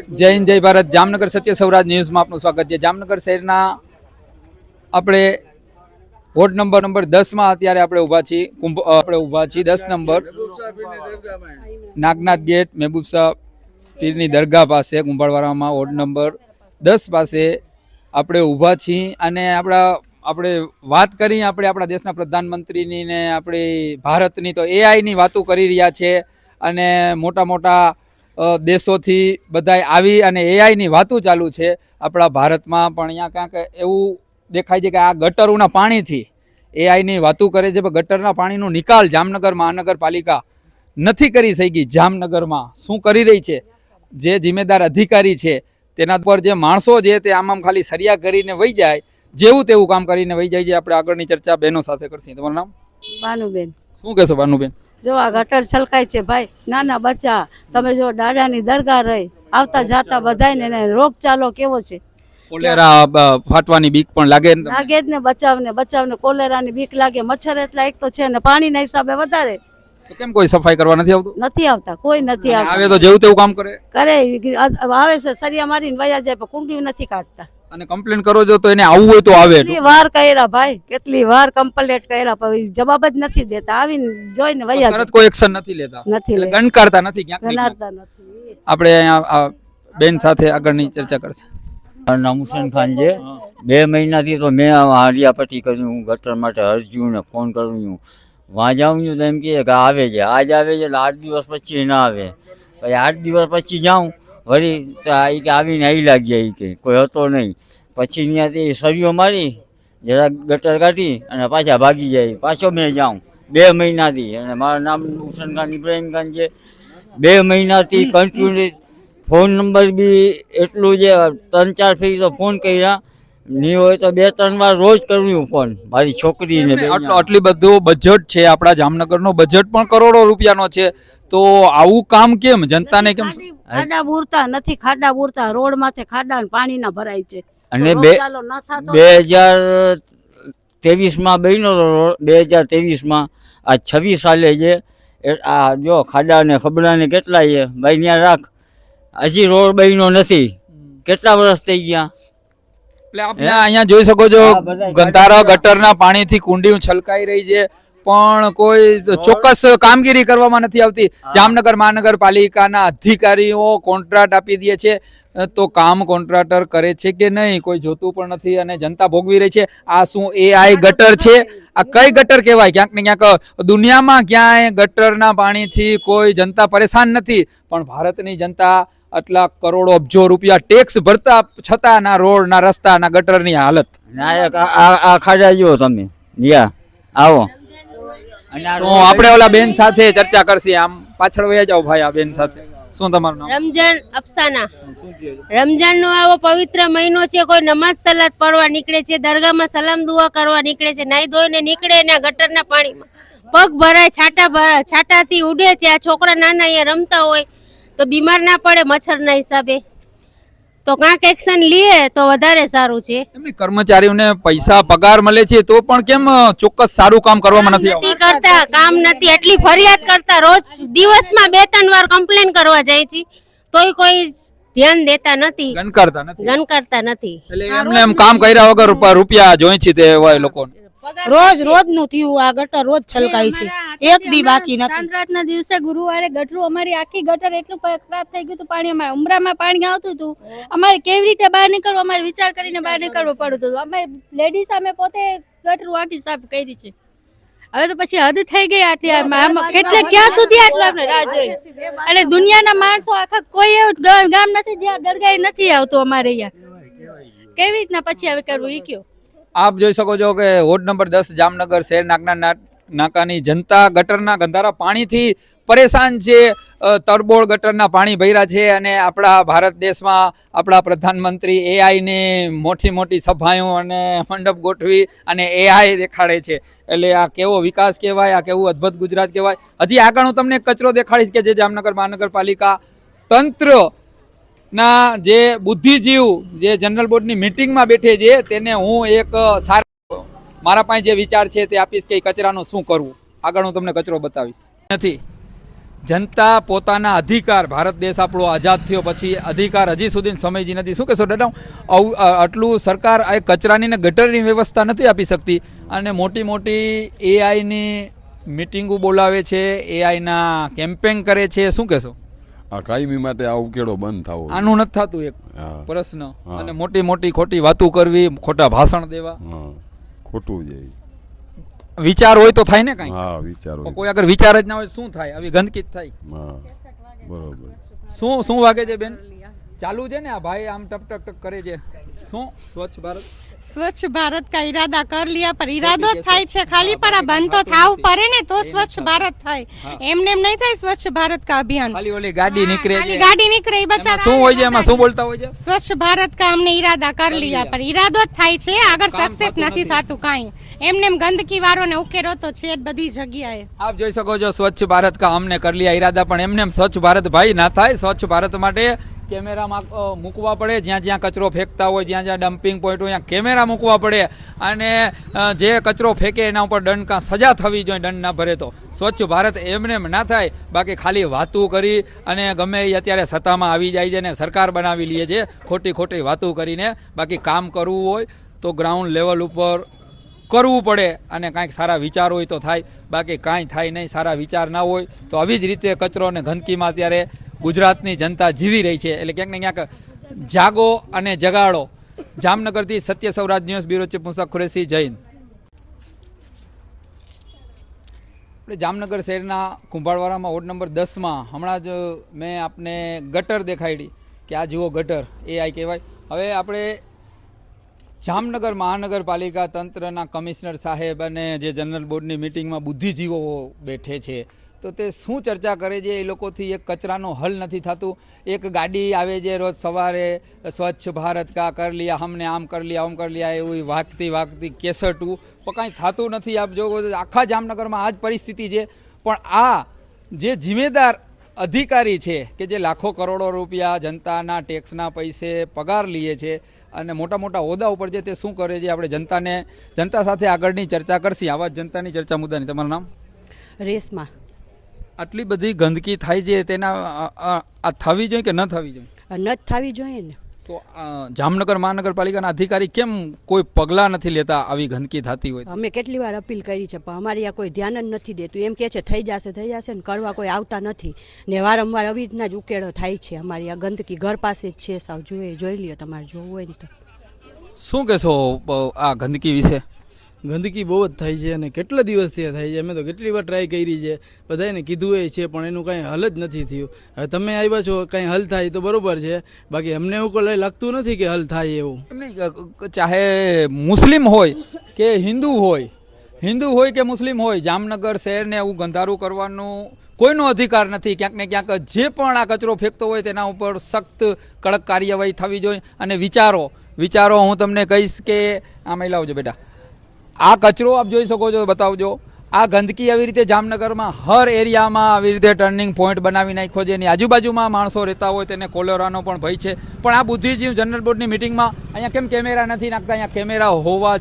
जय हिंद जय भारत। जामनगर सत्य स्वराज न्यूज़ में आपનું સ્વાગત છે। જામનગર શહેરના આપણે વોર્ડ નંબર 10 માં અત્યારે આપણે ઊભા છીએ 10 નંબર નાગનાથ ગેટ મહેબૂબ શાહ પીરની દરગાહ પાસે કુંભારવાડામાં વોર્ડ નંબર 10 પાસે આપણે ઊભા છીએ અને આપણે વાત કરી આપણા દેશના પ્રધાનમંત્રીની ને આપણી ભારતની તો એઆઈ ની વાતો કરી રહ્યા છે અને મોટા દેશોથી બધાય આવી અને એઆઈ ની વાતો ચાલુ છે। આપણા ભારતમાં પણ અહીંયા ક્યાંક એવું દેખાય છે કે આ ગટરોના પાણીથી એઆઈ ની વાતો કરે છે, પણ ગટરના પાણીનો નિકાલ જામનગર મહાનગરપાલિકા નથી કરી શકી। જામનગરમાં શું કરી રહી છે, જે જિમ્મેદાર અધિકારી છે તેના પર જે માણસો છે તે આમ ખાલી સરિયા કરીને વહી જાય, જેવું તેવું કામ કરીને વહી જાય છે। આપણે આગળની ચર્ચા બહેનો સાથે કરશું। તમારું નામ? બાનુબેન। શું કહેશો બાનુબેન? જો આ ગટર છલકાય છે ભાઈ, નાના બચ્ચા તમે જો દાદાની દરગાહ રહી આવતા જાતા બધાને રોગચાલો કેવો છે, કોલેરા ફાટવાની બીક પણ લાગે જ ને બચાવને કોલેરાની બીક લાગે। મચ્છર એટલા એક તો છે ને પાણીના હિસાબે વધારે। તો કેમ કોઈ સફાઈ કરવા નથી આવતું? નથી આવતા, કોઈ નથી આવતા। આવે તો જેવું તેવું કામ કરે આવે છે સરિયા મારીને વયા જાય, પણ કુંડી નથી કાઢતા। અને કમ્પ્લેન કરો છો તો એને આવવું હોય તો આવે? કેટલી વાર કર્યા ભાઈ, કેટલી વાર કમ્પ્લેટ કર્યા, પણ જવાબ જ નથી દેતા। આવીને જોઈને વયા જાય, કોઈ એક્શન નથી લેતા, ગણકારતા નથી ક્યાંક। આપણે અહીંયા બેન સાથે આગળની ચર્ચા કરશે। નામ હુસેન ખાન છે। 2 મહિનાથી તો મેં હારિયાપટ્ટી કર્યું, ગટર માટે અરજીયું ને ફોન કર્યું, વहाँ જાઉં તો એમ કહે કે આવે છે, આજ આવે છે, 8 દિવસ પછી ના આવે। પછી 8 દિવસ પછી જાઉં વળી તો કે આવીને આવી લાગી કે કોઈ હતો નહીં। પછી ત્યાંથી સળીઓ મારી જરા ગટર કાઢી અને પાછા ભાગી જાય। પાછો મેં જાઉં 2 મહિનાથી, અને મારું નામ હુસેન ખાન ઇબ્રાહીમ ખાન છે। 2 મહિનાથી કન્ટિન્યુ ફોન નંબર બી એટલું છે, 3-4 ફેરી તો ફોન કર્યા નહીં હોય તો 2-3 વાર રોજ કર્યું ફોન મારી છોકરીને। આટલી બધું બજેટ છે, આપણા જામનગરનો બજેટ પણ કરોડો રૂપિયાનો છે, તો આવું કામ કેમ? જનતાને કેમ? ખાડા બુરતા નથી, ખાડા બુરતા રોડ માથે ખાડા પાણીના ભરાય છે। અને 2023માં બન્યો તો 2023માં, આ 26 સાલે છે। આ જો ખાડા ને ખબડા ને કેટલા છે ભાઈ, ત્યાં રાખ, હજી રોડ બન્યો નથી, કેટલા વર્ષ થઈ ગયા। એટલે આપણે અહીંયા જોઈ શકો છો ગંધારા ગટરના પાણીથી કુંડીઓ છલકાઈ રહી છે, પણ કોઈ ચોક્કસ કામગીરી કરવામાં નથી આવતી। જામનગર મહાનગરપાલિકાના અધિકારીઓ કોન્ટ્રાક્ટ આપી દે છે, તો કામ કોન્ટ્રાક્ટર કરે છે કે નહીં કોઈ જોતું પણ નથી અને જનતા ભોગવી રહી છે। આ શું એઆઈ ગટર છે? આ કઈ ગટર કહેવાય? ક્યાંક ને ક્યાંક દુનિયામાં ક્યાંય ગટરના પાણીથી કોઈ જનતા પરેશાન નથી, પણ ભારતની જનતા આટલા કરોડો અબજો રૂપિયા ટેક્સ ભરતા છતાં ના રોડ ના રસ્તા ના ગટરની હાલત। આ ખાડા જુઓ તમે, આવો। આપણે ઓલા બેન સાથે ચર્ચા કરશી। આમ પાછળ વયા જાઓ ભાઈ, આ બેન સાથે। શું તમારું નામ? રમજાન અફસાના। રમજાન નો આવો પવિત્ર મહિનો છે, કોઈ નમાઝ સલાત પડવા નીકળે છે, દરગાહમાં સલામ દુઆ કરવા નીકળે છે, નાઈ ધોઈને નીકળે ને ગટરના પાણીમાં પગ ભરાય, છાટાથી ઉડે, ત્યાં છોકરા નાના અહીંયા રમતા હોય તો બીમાર ના પડે મચ્છરના હિસાબે, તો કાંક એક્શન લીએ તો વધારે સારું છે। એમની કર્મચારીઓને પૈસા પગાર મળે છે તો પણ કેમ ચોક્કસ સારું કામ કરવામાં નથી કરતા? કામ નથી, એટલી ફરિયાદ કરતા, રોજ દિવસમાં 2-3 વાર કમ્પ્લેન કરવા જાય છે તોય કોઈ ધ્યાન દેતા નથી, ગણકારતા નથી। એટલે એમને એમ કામ કર્યા વગર રૂપિયા જોઈ છે તે હોય લોકોને। રોજ નું થયું, આ ગટર રોજ છલકાય છે, એક દી બાકી નથી। રાતના દિવસે ગુરુવારે ગટરું અમારી આખી ગટર એટલું ખરાબ થઈ ગયું હતું, પાણી અમારે ઉમરામાં પાણી આવતું હતું, અમારે કેવી રીતે બહાર નીકળવું, અમારે વિચાર કરીને બહાર નીકળવું પડતું હતું। અમે લેડીઝ અમે પોતે ગટરું આખી સાફ કરી છે। હવે તો પછી હદ થઈ ગઈ આટલી, કેટલે ક્યાં સુધી આટલા રાહ જોઈ? અને દુનિયાના માણસો આખા કોઈ એવું ગામ નથી જ્યાં દરગાહ નથી આવતું અમારે અહીંયા, કેવી રીતના પછી હવે કરવું એ કયો? આપ જોઈ શકો છો કે વોર્ડ નંબર 10 જામનગર શહેર નાકાની જનતા ગટરના ગંધારા પાણીથી પરેશાન છે। તરબોળ ગટરના પાણી ભર્યા છે અને આપણા ભારત દેશમાં આપણા પ્રધાનમંત્રી એઆઈની મોટી સભાઓ અને મંડપ ગોઠવી અને એઆઈ દેખાડે છે। એટલે આ કેવો વિકાસ કહેવાય, આ કેવું અદ્ભુત ગુજરાત કહેવાય। હજી આગળ હું તમને કચરો દેખાડીશ કે જે જામનગર મહાનગરપાલિકા તંત્ર ના જે બુદ્ધિજીવ જે જનરલ બોર્ડની મીટિંગમાં બેઠે છે તેને હું એક મારા પાસે જે વિચાર છે તે આપીશ કે કચરાનું શું કરવું। આગળ હું તમને કચરો બતાવીશ। નથી જનતા પોતાના અધિકાર, ભારત દેશ આપણો આઝાદ થયો પછી અધિકાર હજી સુધી સમજી નથી. શું કહેશો દાદા? આટલું સરકાર આ કચરાની ને ગટરની વ્યવસ્થા નથી આપી શકતી અને મોટી મોટી એઆઈની મિટિંગો બોલાવે છે, એઆઈના કેમ્પેન કરે છે. શું કહેશો? આ કાયમી માટે આ ઉકેડો બંધ થવો. આનું નથી થતું એક હા. પ્રશ્ન હા. અને મોટી મોટી ખોટી વાતો કરવી, ખોટા ભાષણ દેવા. હા, ખોટું છે. વિચાર હોય તો થાય ને કાંઈ. હા, વિચારો. પણ કોઈ અગર વિચાર જ ના હોય શું થાય? આવી ગંદકી જ થાય. હા, બરોબર. શું વાગે છે બેન? ચાલુ છે ને આ ભાઈ આમ ટક ટક ટક કરે છે. શું સ્વચ્છ ભારત? स्वच्छ भारत का इरादा कर लिया पर इरादो થાય છે ખાલી પર આ બંધ તો થાવું પડે ને તો સ્વચ્છ ભારત થાય. એમને એમ નહીં થાય સ્વચ્છ ભારત का अभियान. ખાલી ઓલી ગાડી નીકળે ખાલી છે. ગાડી નીકળે એ એમાં બચારા શું હોય છે? એમાં શું બોલતા હોય છે? સ્વચ્છ ભારત का हमने इरादा कर लिया पर इरादो જ થાય છે આગળ કામ સક્સેસ થતું નથી નથી. થતું કાંઈ. એમને એમ ગંદકી વાળો ને ઉકેરો તો છે જ બધી જગ્યાએ. આપ જોઈ શકો છો સ્વચ્છ ભારત કા અમને કર લિયા ઈરાદા, પણ એમને એમ સ્વચ્છ ભારત ભાઈ ના થાય. સ્વચ્છ ભારત માટે કેમેરા મૂકવા પડે, જ્યાં જ્યાં કચરો ફેંકતા હોય, જ્યાં જ્યાં ડમ્પિંગ પોઈન્ટ હોય ત્યાં કેમેરા મૂકવા પડે અને જે કચરો ફેંકે એના ઉપર દંડ કાં સજા થવી જોઈએ, દંડ ના ભરે તો. સ્વચ્છ ભારત એમને એમ ના થાય. બાકી ખાલી વાતું કરી અને ગમે એ અત્યારે સત્તામાં આવી જાય છે ને સરકાર બનાવી લે છે ખોટી ખોટી વાતું કરીને. બાકી કામ કરવું હોય તો ગ્રાઉન્ડ લેવલ ઉપર કરવું પડે અને કાંઈક સારા વિચાર હોય તો થાય. બાકી કાંઈ થાય નહીં, સારા વિચાર ના હોય તો આવી જ રીતે કચરો અને ગંદકીમાં અત્યારે ગુજરાતની જનતા જીવી રહી છે. એટલે ક્યાંક ને ક્યાંક જાગો અને જગાડો. જામનગરથી Satya Sauraj news bureau chief Musak Kureshi, Jain. Jamnagar શહેરના કુંભારવાડામાં વોર્ડ નંબર 10માં હમણાં જ મેં આપને ગટર દેખાડી કે આ જુઓ ગટર, એ આઈ કહેવાય. હવે આપણે જામનગર મહાનગરપાલિકા તંત્રના કમિશનર સાહેબ અને જે જનરલ બોર્ડની મિટિંગમાં બુદ્ધિજીવો બેઠે છે તો તે શું ચર્ચા કરે છે એ લોકોથી એક કચરાનો હલ નથી થતું. એક ગાડી આવે છે રોજ સવારે સ્વચ્છ ભારત કા કર લિયા, હમને આમ કર લિયા, આમ કર લિયા, એવું વાગતી કેસટું પણ કાંઈ થતું નથી. આપ જો આખા જામનગરમાં આ જ પરિસ્થિતિ છે. પણ આ જે જિમ્મેદાર અધિકારી છે કે જે લાખો કરોડો રૂપિયા જનતાના ટેક્સના પૈસે પગાર લે છે અને મોટા મોટા હોદ્દા ઉપર છે, તે શું કરે છે? આપણે જનતા સાથે આગળની ચર્ચા કરશી. આવા જનતાની ચર્ચા મુદ્દાની. તમારું નામ? રેસમાં આટલી બધી ગંદકી થાય છે તેના આ થવી જોઈએ કે ન થવી જોઈએ? ન જ થવી જોઈએ ને. તો જામનગર મહાનગરપાલિકાના અધિકારી કેમ કોઈ પગલાં નથી લેતા આવી ગંદકી થતી હોય? અમે કેટલી વાર અપીલ કરી છે પણ અમારી આ કોઈ ધ્યાન જ નથી દેતું. એમ કે છે થઈ જશે ને કરવા કોઈ આવતા નથી ને વારંવાર આવી રીતના જ ઉકેળો થાય છે. અમારી આ ગંદકી ઘર પાસે જ છે, સાવ જોઈ લ્યો તમારે જોવું હોય ને તો. શું કહેશો આ ગંદકી વિશે? ગંદકી બહુ જ થાય છે અને કેટલા દિવસથી થાય છે. અમે તો કેટલી વાર ટ્રાય કરી છે, બધાને કીધું એ છે પણ એનું કાંઈ હલ જ નથી થયું. હવે તમે આવ્યા છો, કાંઈ હલ થાય તો બરોબર છે, બાકી અમને એવું કોઈ લાગતું નથી કે હલ થાય એવું. ચાહે મુસ્લિમ હોય કે હિન્દુ હોય કે મુસ્લિમ હોય, જામનગર શહેરને એવું ગંધારું કરવાનું કોઈનો અધિકાર નથી. ક્યાંક ને ક્યાંક જે પણ આ કચરો ફેંકતો હોય તેના ઉપર સખ્ત કડક કાર્યવાહી થવી જોઈએ. અને વિચારો હું તમને કહીશ કે આમ લાવજો બેટા, આ કચરો આપ જોઈ શકો છો, બતાવજો. આ ગંદકી આવી રીતે જામનગરમાં હર એરિયામાં આવી રીતે ટર્નિંગ પોઈન્ટ બનાવી નાખ્યો છે. એની આજુબાજુમાં માણસો રહેતા હોય તેને કોલેરાનો પણ ભય છે. પણ આ બુદ્ધિજીવ જનરલ બોર્ડની મિટિંગમાં અહીંયા કેમ કેમેરા નથી નાખતા? અહીંયા કેમેરા હોવા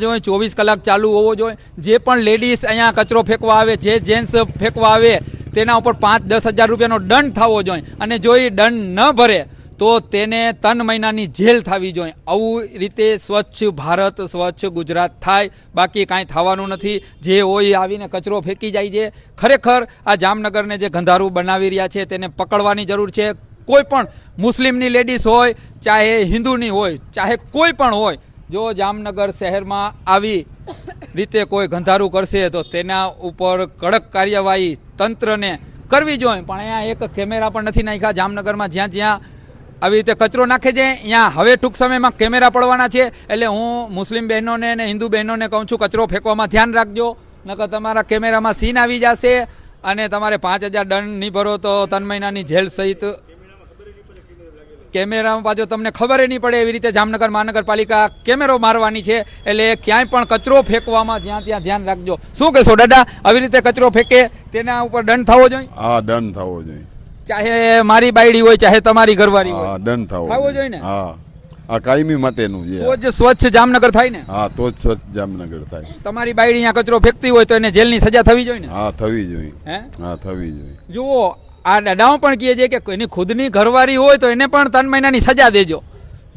જોઈએ, 24 કલાક ચાલુ હોવો જોઈએ. જે પણ લેડીઝ અહીંયા કચરો ફેંકવા આવે, જે જેન્ટ્સ ફેંકવા આવે તેના ઉપર 5-10 હજાર રૂપિયાનો દંડ થવો જોઈએ અને જો એ દંડ ન ભરે તો તેને 3 મહિનાની જેલ થવી જોઈએ. આવું રીતે સ્વચ્છ ભારત, સ્વચ્છ ગુજરાત થાય. બાકી કાંઈ થવાનું નથી. જે હોય આવીને કચરો ફેંકી જાય છે. ખરેખર આ જામનગરને જે ગંધારું બનાવી રહ્યા છે તેને પકડવાની જરૂર છે. કોઈ પણ મુસ્લિમની લેડીઝ હોય, ચાહે હિન્દુની હોય, ચાહે કોઈ પણ હોય, જો જામનગર શહેરમાં આવી રીતે કોઈ ગંધારું કરશે તો તેના ઉપર કડક કાર્યવાહી તંત્રને કરવી જોઈએ. પણ અહીંયા એક કેમેરા પણ નથી નાખ્યા જામનગરમાં. જ્યાં આવી રીતે કચરો નાખે છે અહીંયા હવે ટૂંક સમયમાં કેમેરા પડવાના છે. એટલે હું મુસ્લિમ બહેનોને અને હિન્દુ બહેનોને કહું છું, કચરો ફેંકવામાં ધ્યાન રાખજો, નકર તમારા કેમેરામાં સીન આવી જશે અને તમારે 5,000 દંડ નહીં ભરો તો 3 મહિનાની જેલ સહિત કેમેરામાં પાછો તમને ખબર નહીં પડે. એવી રીતે જામનગર મહાનગરપાલિકા કેમેરો મારવાની છે. એટલે ક્યાંય પણ કચરો ફેંકવામાં જ્યાં ત્યાં ધ્યાન રાખજો. શું કહેશો દાદા? આવી રીતે કચરો ફેંકે તેના ઉપર દંડ થવો જોઈએ? હા, દંડ થવો જોઈએ. ચાહે મારી બાયડી હોય, ચાહે તમારી ઘરવાળી હોય, દંડ થવો જોઈએ ને. હા, આ કાયમી માટેનું છે. તો જ સ્વચ્છ જામનગર થાય ને. હા તો જ સ્વચ્છ જામનગર થાય. તમારી બાયડી અહીંયા કચરો ફેંકતી હોય તો એને જેલની સજા થવી જોઈએ ને. હા થવી જોઈએ. હે હા થવી જોઈએ. જુઓ આ દાદાઓ પણ કહે છે કે એની ખુદની ઘરવાળી હોય તો એને પણ 3 મહિનાની સજા દેજો.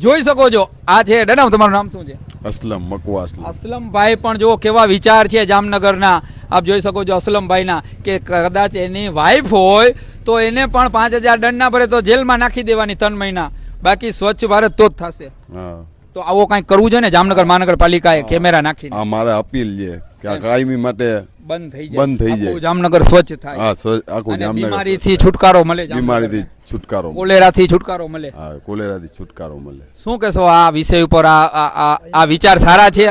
જોઈ શકો છો આ છે દાદા, તમારું નામ શું છે? અસલમ મકવા અસલમ. અસલમભાઈ પણ જો કેવા વિચાર છે જામનગરના, આપ જોઈ શકો છો અસલમભાઈના, કે કદાચ એની વાઈફ હોય તો એને પણ 5000 દંડ ના ભરે તો જેલમાં નાખી દેવાની 3 મહિના, બાકી સ્વચ્છ ભારત તો જ થશે. હા તો આવો કંઈક કરવું જોઈએ ને જામનગર મહાનગરપાલિકાએ કેમેરા નાખીને. આ મારે અપીલ છે કે આ કાયમી માટે બંધ થઈ બંધ થઈ જાય. આખું જામનગર સ્વચ્છ થાય. હા આખું અને જામનગર બીમારીથી છુટકારો મળે, બીમારીથી છુટકારો મળે. કોલેરાથી છુટકારો મળે. હા કોલેરાથી છુટકારો મળે. શું કહેશો આ વિષય ઉપર? આ વિચાર સારા છે,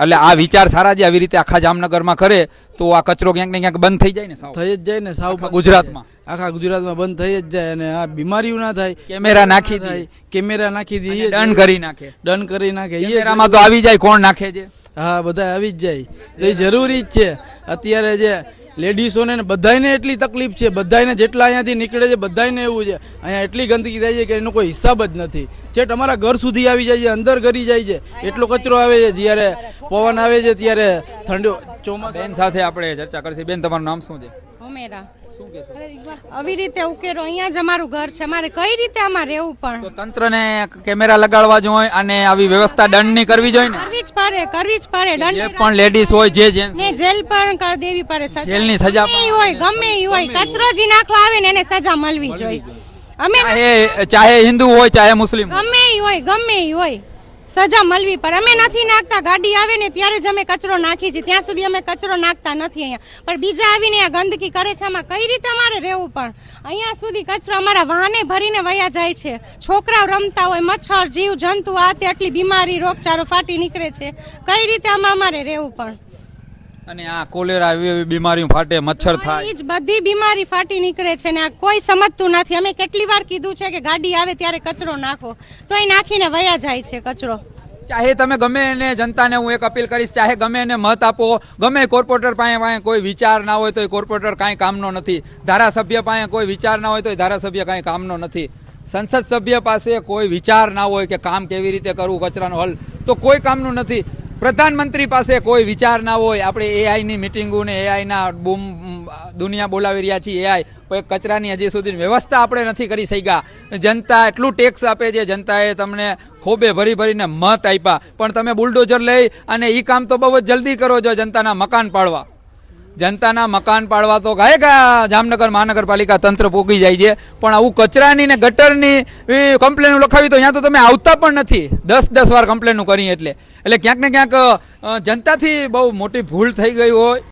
એટલે આ વિચાર સારા છે. આવી રીતે આખા જામનગરમાં કરે તો આ કચરો ક્યાંક ને ક્યાંક બંધ થઈ જાય ને. સાવ થઈ જ જાય ને, સાવ આખા ગુજરાતમાં. આખા ગુજરાતમાં બંધ થઈ જ જાય અને આ બીમારીઓ ના થાય. કેમેરા નાખી દે, કેમેરા નાખી દઈએ, દંડ કરી નાખે. દંડ કરી નાખે. કેમેરામાં તો આવી જાય કોણ નાખે છે. હા બધા આવી જ જાય, એ જરૂરી જ છે. અત્યારે જે લેડીઝોને ને બધાને એટલી તકલીફ છે, બધાને જેટલા અહીંયાથી નીકળે છે બધાને એવું છે, અહીંયા એટલી ગંદકી થાય છે કે એનો કોઈ હિસાબ જ નથી. છેટ અમારા ઘર સુધી આવી જાય છે, અંદર ઘરી જાય છે, એટલો કચરો આવે છે. જ્યારે પવન આવે છે ત્યારે ઠંડો ચોમાસા. બેન સાથે આપણે ચર્ચા કરશે. બેન તમારું નામ શું છે? ઉમેરા શું કહેશો? આવી રીતે ઉકેરો, અહીંયા જ અમારું ઘર છે, અમારે કઈ રીતે આમાં રહેવું પણ? તો તંત્રને કેમેરા લગાડવા જોઈએ અને આવી વ્યવસ્થા દંડની કરવી જોઈએ ને. કરવી જ પડે જે દંડ પણ લેડીઝ હોય, જે જેન્ટ્સ ને જેલ પણ કરી દેવી પડે સજા. જેલની સજા ગમે ઈ હોય, ગમે ઈ હોય, કચરો જે નાખવા આવે ને એને સજા મળવી જોઈએ. અમે ચાહે હિન્દુ હોય ચાહે મુસ્લિમ હોય. ગમે ઈ હોય સજા મળવી પડે. અમે નથી નાખતા, ગાડી આવે ને ત્યારે જ અમે કચરો નાખી છીએ, ત્યાં સુધી અમે કચરો નાખતા નથી અહીંયા. પણ બીજા આવીને આ ગંદકી કરે છે, આમાં કઈ રીતે અમારે રહેવું? પણ અહીંયા સુધી કચરો અમારા વાહને ભરીને વયા જાય છે, છોકરાઓ રમતા હોય, મચ્છર જીવ જંતુ આ તે આટલી બીમારી રોગચાળો ફાટી નીકળે છે, કઈ રીતે આમાં અમારે રહેવું? પણ અને આ કોલેરા એવી બીમારીઓ ફાટે, મચ્છર થાય, એ જ બધી બીમારી ફાટી નીકળે છે ને આ કોઈ સમજતું નથી. અમે કેટલી વાર કીધું છે કે ગાડી આવે ત્યારે કચરો નાખો, તો એ નાખીને વયા જાય છે કચરો. ચાહે તમે ગમે એને જનતાને હું એક અપીલ કરીશ, ચાહે ગમે એને મત આપો, ગમે કોર્પોરેટર પાસે કોઈ વિચાર ના હોય તો એ કોર્પોરેટર કાંઈ કામનો નથી, ધારાસભ્ય પાસે કોઈ વિચાર ના હોય તો એ ધારાસભ્ય કાંઈ કામનો નથી, સંસદ સભ્ય પાસે કોઈ વિચાર ના હોય કે કામ કેવી રીતે કરવું, કચરાનો હલ, તો કોઈ કામનું નથી. પ્રધાનમંત્રી પાસે કોઈ વિચાર ના હોય. આપણે એઆઈની મિટિંગો ને એઆઈના બૂમ દુનિયા બોલાવી રહ્યા છીએ, એઆઈ પણ કચરાની હજી સુધી વ્યવસ્થા આપણે નથી કરી શક્યા. જનતા એટલું ટેક્સ આપે છે, જનતાએ તમને ખોબે ભરી ભરીને મત આપ્યા, પણ તમે બુલડોઝર લઈ અને એ કામ તો બહુ જ જલ્દી કરો છો, જનતાના મકાન પાડવા. જનતાના મકાન પાડવા તો ગાયકા જામનગર મહાનગરપાલિકા તંત્ર પોકી જાય છે, પણ આવું કચરાની ને ગટરની કમ્પ્લેનો લખાવી તો અહીંયા તો તમે આવતા પણ નથી. 10 વાર કમ્પ્લેનો કરી એટલે ક્યાંક ને ક્યાંક જનતાથી બહુ મોટી ભૂલ થઈ ગઈ હોય.